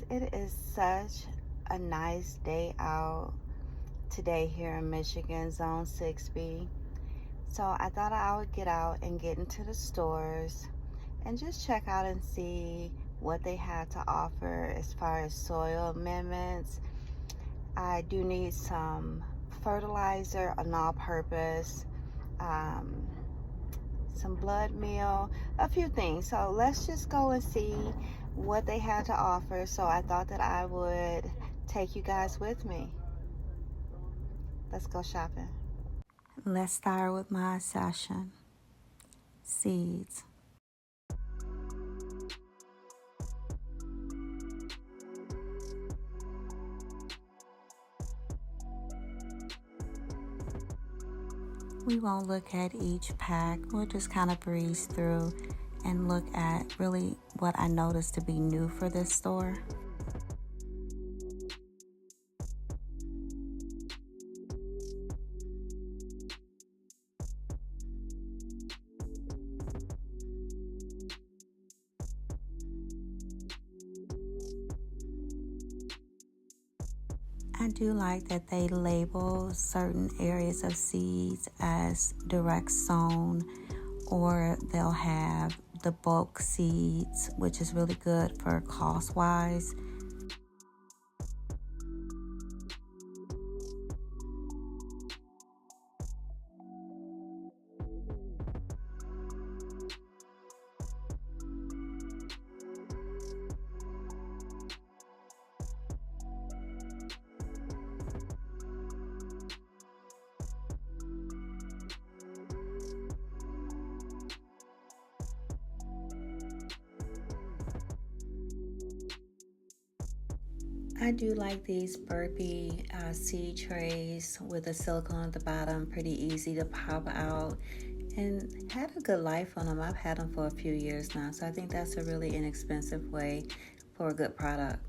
It is such a nice day out today here in Michigan, Zone 6B. So I thought I would get out and get into the stores and just check out and see what they had to offer as far as soil amendments. I do need some fertilizer, an all-purpose, um, some blood meal, a few things. So let's just go and see what they had to offer. So I thought that I would take you guys with me. Let's go shopping. Let's start with my session. Seeds. We won't look at each pack. We'll just kind of breeze through and look at really what I noticed to be new for this store. I do like that they label certain areas of seeds as direct sown, or they'll have the bulk seeds, which is really good for cost-wise. I do like these burpee seed trays with a silicone at the bottom, pretty easy to pop out, and had a good life on them. I've had them for a few years now, so I think that's a really inexpensive way for a good product.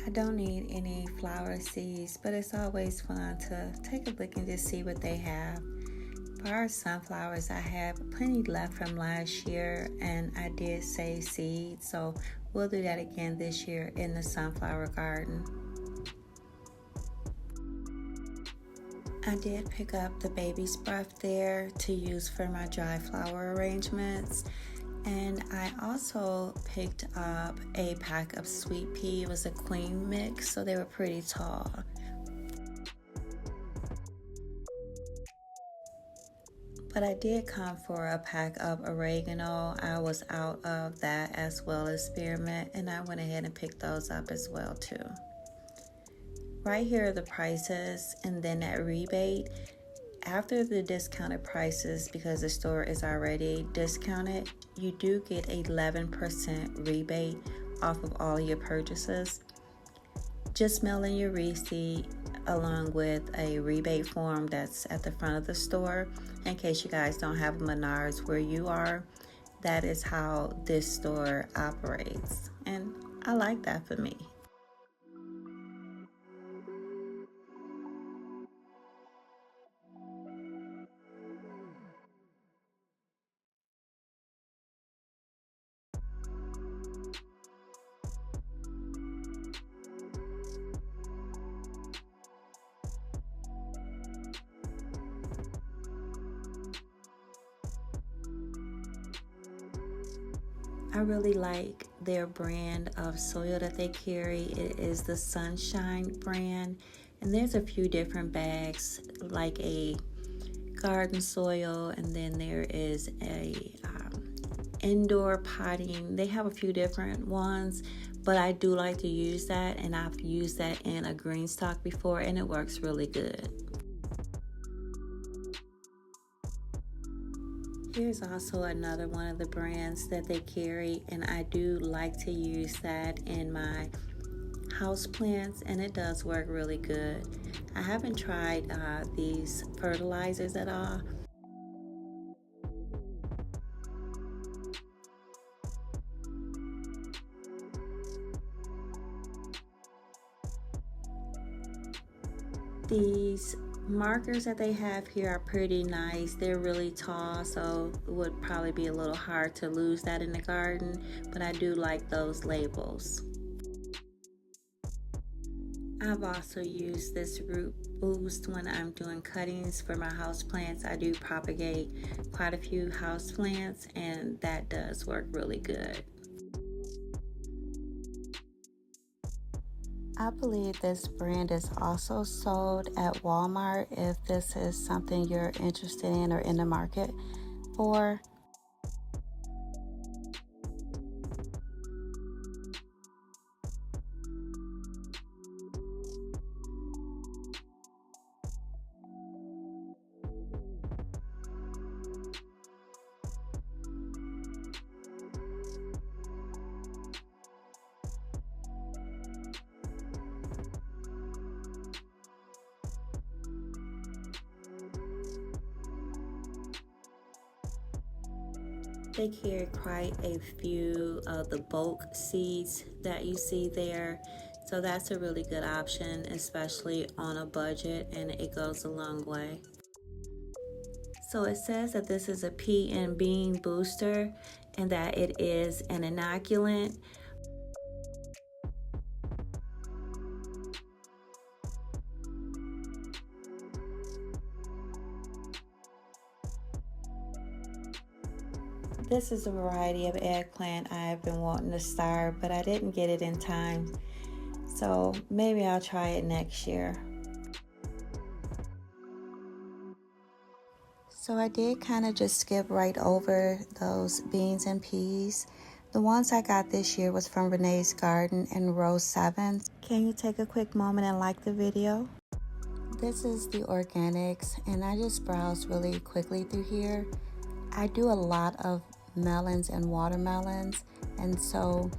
I don't need any flower seeds, but it's always fun to take a look and just see what they have. For our sunflowers, I have plenty left from last year, and I did save seeds, so we'll do that again this year in the sunflower garden. I did pick up the baby's breath there to use for my dry flower arrangements, and I also picked up a pack of sweet pea. It was a queen mix, so they were pretty tall. But I did come for a pack of oregano. I was out of that as well as spearmint, and I went ahead and picked those up as well too. Right here are the prices, and then that rebate. After the discounted prices, because the store is already discounted, you do get 11% rebate off of all your purchases. Just mail in your receipt along with a rebate form that's at the front of the store. In case you guys don't have Menards where you are, that is how this store operates, and I like that for me. I really like their brand of soil that they carry. It is the Sunshine brand, and there's a few different bags, like a garden soil, and then there is a indoor potting. They have a few different ones, but I do like to use that, and I've used that in a green stock before, and it works really good. Here's also another one of the brands that they carry, and I do like to use that in my house plants, and it does work really good. I haven't tried these fertilizers at all. These Markers that they have here are pretty nice. They're really tall, so it would probably be a little hard to lose that in the garden, but I do like those labels. I've also used this root boost when I'm doing cuttings for my house plants. I do propagate quite a few house plants, and that does work really good. I believe this brand is also sold at Walmart if this is something you're interested in or in the market for. They carry quite a few of the bulk seeds that you see there. So that's a really good option, especially on a budget, and it goes a long way. So it says that this is a pea and bean booster and that it is an inoculant. This is a variety of eggplant I've been wanting to start, but I didn't get it in time. So maybe I'll try it next year. So I did kind of just skip right over those beans and peas. The ones I got this year was from Renee's Garden in row 7. Can you take a quick moment and like the video? This is the organics, and I just browsed really quickly through here. I do a lot of melons and watermelons, and so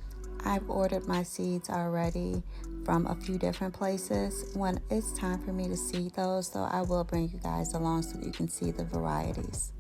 I've ordered my seeds already from a few different places. When it's time for me to seed those, though, I will bring you guys along so that you can see the varieties.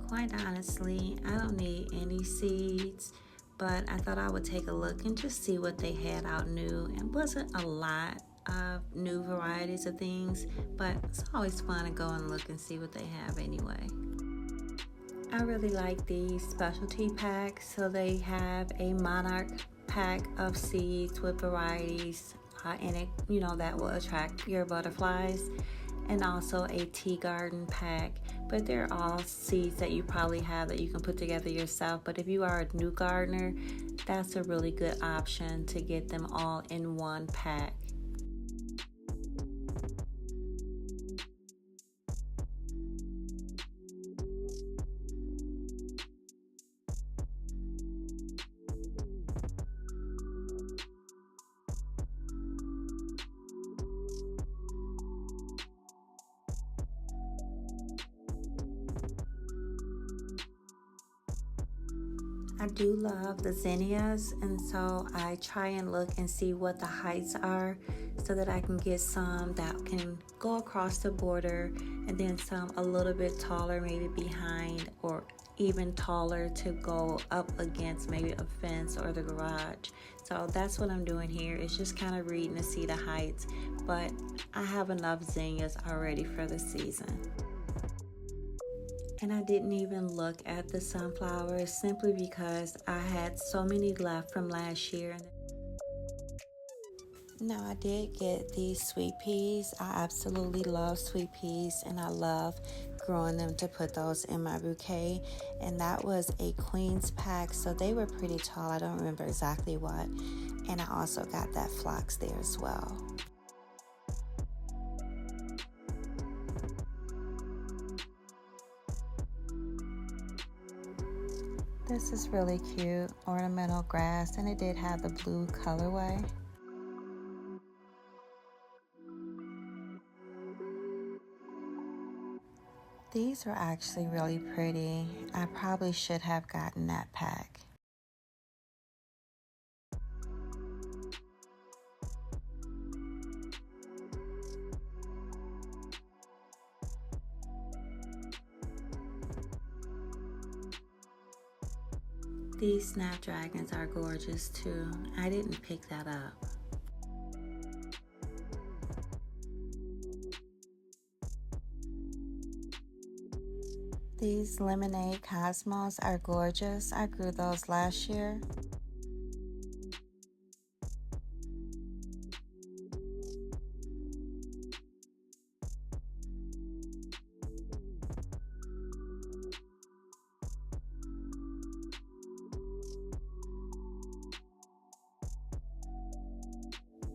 Quite honestly, I don't need any seeds, but I thought I would take a look and just see what they had out new. It wasn't a lot of new varieties of things, but it's always fun to go and look and see what they have anyway. I really like these specialty packs. So they have a monarch pack of seeds with varieties in it, that will attract your butterflies, and also a tea garden pack. But they're all seeds that you probably have that you can put together yourself. But if you are a new gardener, that's a really good option to get them all in one pack. I do love the zinnias, and so I try and look and see what the heights are so that I can get some that can go across the border, and then some a little bit taller, maybe behind, or even taller to go up against maybe a fence or the garage. So that's what I'm doing here. It's just kind of reading to see the heights, but I have enough zinnias already for the season. And I didn't even look at the sunflowers simply because I had so many left from last year. Now I did get these sweet peas. I absolutely love sweet peas, and I love growing them to put those in my bouquet. And that was a queen's pack, so they were pretty tall. I don't remember exactly what. And I also got that phlox there as well. This is really cute, ornamental grass, and it did have the blue colorway. These are actually really pretty. I probably should have gotten that pack. These snapdragons are gorgeous too. I didn't pick that up. These lemonade cosmos are gorgeous. I grew those last year.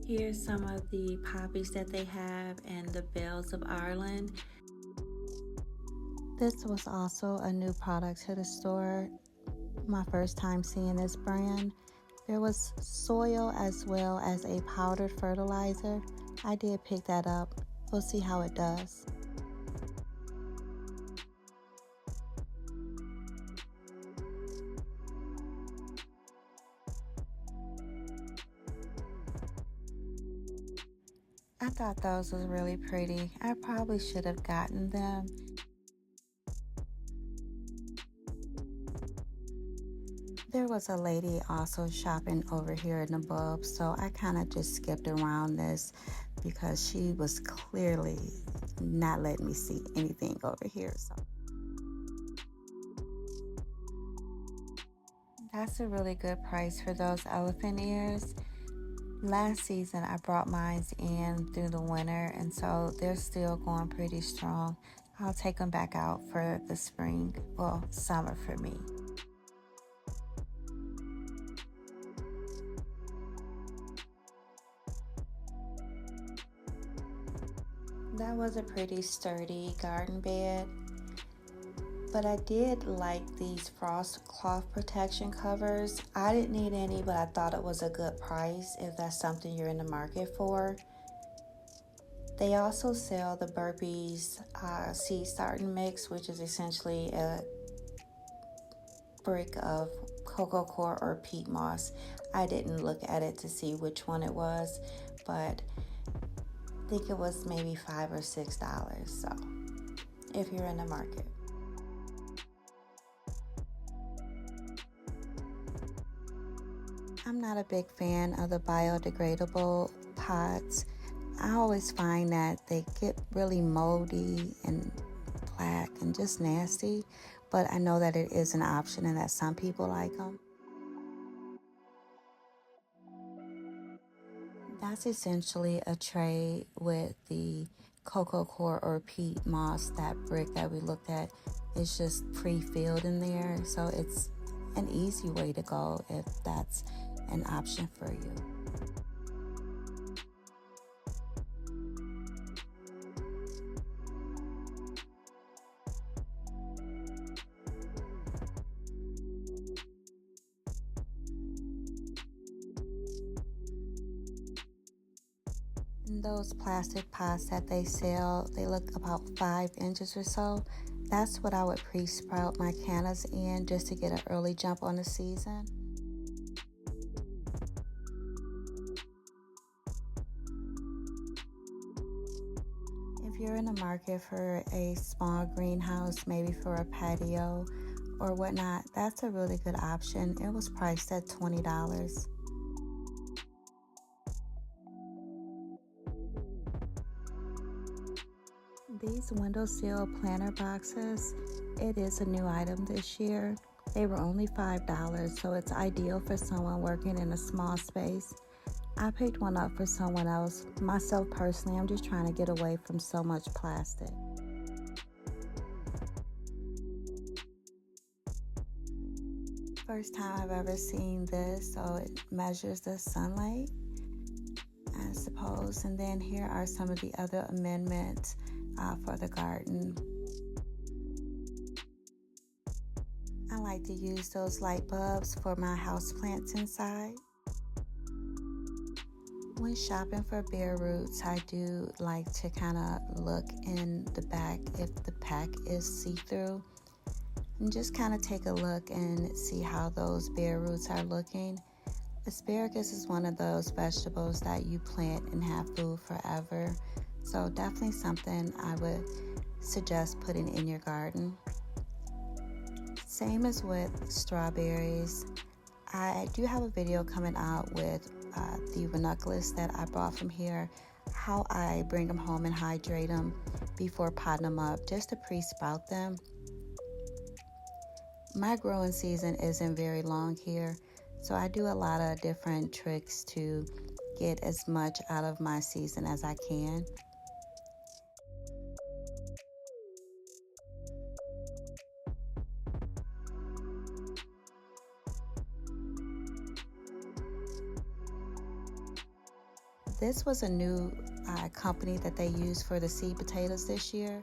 Here's some of the poppies that they have and the bells of Ireland. This was also a new product to the store. My first time seeing this brand. There was soil as well as a powdered fertilizer. I did pick that up. We'll see how it does. I thought those was really pretty. I probably should have gotten them. There was a lady also shopping over here in the bulbs, so I kind of just skipped around this because she was clearly not letting me see anything over here. So that's a really good price for those elephant ears. Last season I brought mine in through the winter, and so they're still going pretty strong. I'll take them back out for the spring, well, summer for me. That was a pretty sturdy garden bed, but I did like these frost cloth protection covers. I didn't need any, but I thought it was a good price if that's something you're in the market for. They also sell the Burpees seed starting mix, which is essentially a brick of cocoa coir or peat moss. I didn't look at it to see which one it was, but I think it was maybe $5 or $6. So if you're in the market. I'm not a big fan of the biodegradable pots. I always find that they get really moldy and black and just nasty, but I know that it is an option and that some people like them. That's essentially a tray with the cocoa coir or peat moss, that brick that we looked at. It's just pre-filled in there, so it's an easy way to go if that's an option for you. And those plastic pots that they sell, they look about 5 inches or so. That's what I would pre-sprout my cannas in just to get an early jump on the season. If you're in the market for a small greenhouse, maybe for a patio or whatnot, that's a really good option. It was priced at $20. These windowsill planter boxes, it is a new item this year. They were only $5, so it's ideal for someone working in a small space. I picked one up for someone else. Myself personally, I'm just trying to get away from so much plastic. First time I've ever seen this, so it measures the sunlight, I suppose. And then here are some of the other amendments for the garden. I like to use those light bulbs for my houseplants inside. When shopping for bare roots, I do like to kind of look in the back if the pack is see-through, and just kind of take a look and see how those bare roots are looking. Asparagus is one of those vegetables that you plant and have food forever, so definitely something I would suggest putting in your garden. Same as with strawberries. I do have a video coming out with the ranunculus that I brought from here, how I bring them home and hydrate them before potting them up, just to pre-sprout them. My growing season isn't very long here, so I do a lot of different tricks to get as much out of my season as I can. This was a new company that they used for the seed potatoes this year.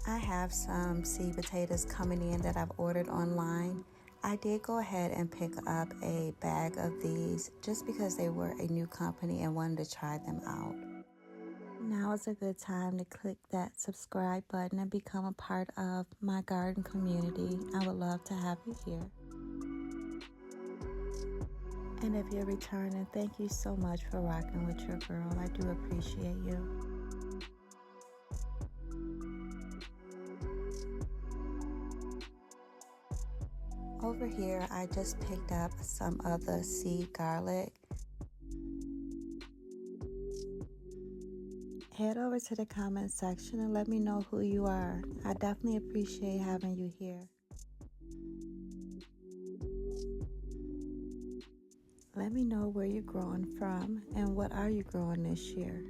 I have some seed potatoes coming in that I've ordered online. I did go ahead and pick up a bag of these just because they were a new company and wanted to try them out. Now is a good time to click that subscribe button and become a part of my garden community. I would love to have you here. And if you're returning, thank you so much for rocking with your girl. I do appreciate you. Over here, I just picked up some of the seed garlic. Head over to the comment section and let me know who you are. I definitely appreciate having you here. Let me know where you're growing from and what are you growing this year.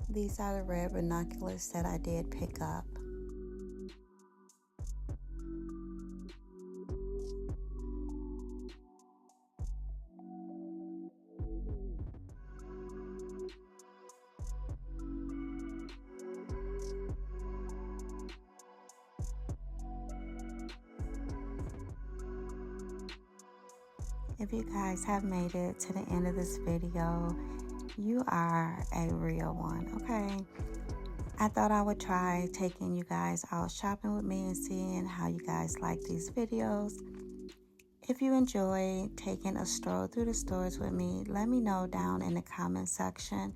These are the red ranunculus that I did pick up. If you guys have made it to the end of this video, you are a real one, okay? I thought I would try taking you guys out shopping with me and seeing how you guys like these videos. If you enjoy taking a stroll through the stores with me, let me know down in the comment section.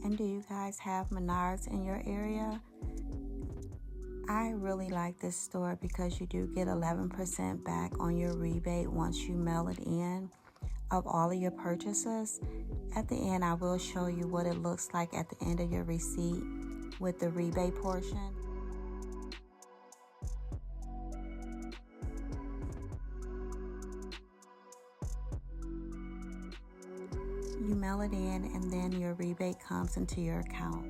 And do you guys have Menards in your area? I really like this store because you do get 11% back on your rebate once you mail it in of all of your purchases. At the end, I will show you what it looks like at the end of your receipt with the rebate portion. You mail it in and then your rebate comes into your account.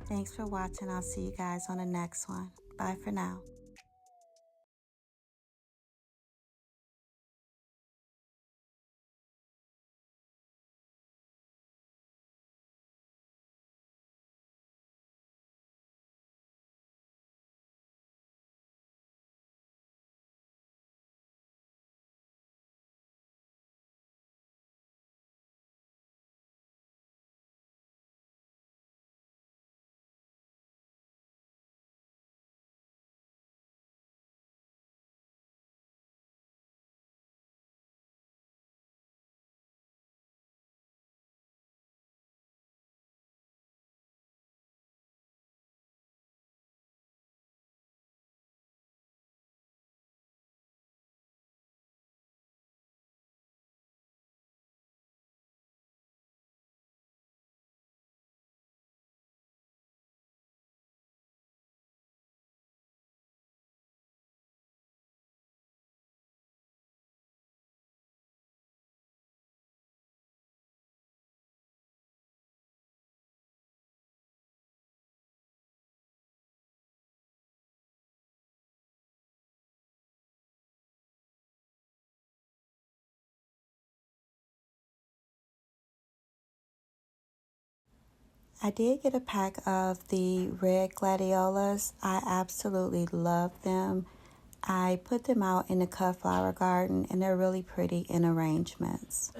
Thanks for watching. I'll see you guys on the next one. Bye for now. I did get a pack of the red gladiolas. I absolutely love them. I put them out in the cut flower garden and they're really pretty in arrangements.